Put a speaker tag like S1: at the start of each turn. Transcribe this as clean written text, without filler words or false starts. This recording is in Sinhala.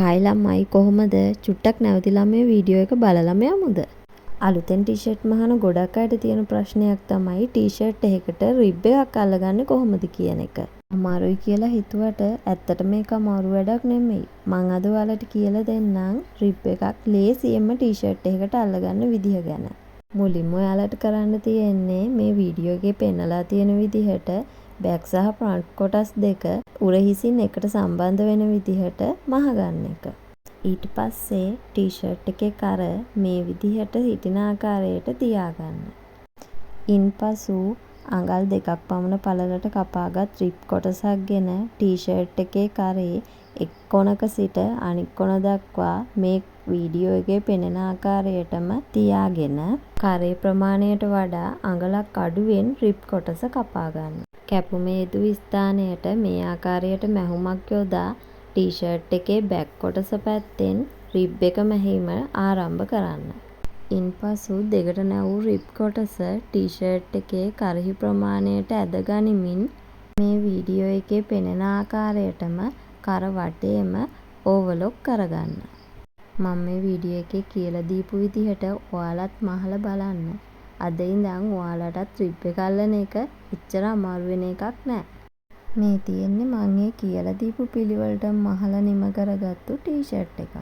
S1: හායි ළමයි කොහොමද? චුට්ටක් නැවතිලා මේ වීඩියෝ එක බලලම යමුද? අලුතෙන් ටී-ෂර්ට් මහන ගොඩක් අයට තියෙන ප්‍රශ්නයක් තමයි ටී-ෂර්ට් එකකට රිබ් එකක් අල්ලගන්නේ කොහොමද කියන එක. අමාරුයි කියලා හිතුවට ඇත්තට මේක අමාරු වැඩක් නෙමෙයි. මං අද ඔයාලට කියලා දෙන්නම් රිබ් එකක් ලේසියෙන්ම ටී-ෂර්ට් එකකට අල්ලගන්න විදිහ ගැන. මුලින්ම ඔයාලට කරන්න තියෙන්නේ මේ වීඩියෝ එකේ පෙන්නලා තියෙන විදිහට බෑක් සහ ෆ්‍රන්ට් කොටස් දෙක උරහිසින් එකට සම්බන්ධ වෙන විදිහට මහගන්න එක. ඊට පස්සේ ටී-ෂර්ට් එකේ කර මේ විදිහට හිටින ආකාරයට තියාගන්න. ඉන්පසු අඟල් දෙකක් පමණ පළලට කපාගත් රිබ් කොටසක් ගෙන ටී-ෂර්ට් එකේ කරේ එක් කොනක සිට අනිත් කොන දක්වා මේ වීඩියෝ එකේ පෙනෙන ආකාරයටම තියාගෙන කරේ ප්‍රමාණයට වඩා අඟලක් අඩුවෙන් රිබ් කොටස කපා ගන්න. කැපුමේ යෙදුව ස්ථානයට මේ ආකාරයට මැහුමක් යොදා ටී-ෂර්ට් එකේ බැක් කොටස පැත්තෙන් රිබ් එක මැහීම ආරම්භ කරන්න. ඉන්පසු දෙකට නැවූ රිබ් කොටස ටී-ෂර්ට් එකේ කරහි ප්‍රමාණයට ඇද ගනිමින් මේ වීඩියෝ එකේ පෙනෙන ආකාරයටම කර වටේම ඕවලොක් කරගන්න. මම මේ වීඩියෝ එකේ කියලා දීපු විදිහට ඔයාලත් මහලා බලන්න. අද ඉඳන් ඔයාලටත් රිබ් එක අල්ලන එක එච්චර අමාරු වෙන එකක් නෑ. මේ තියෙන්නේ මම ඒ කියලා දීපු පිළිවෙලට මහලා නිම කරගත්තු ටී-ෂර්ට් එකක්.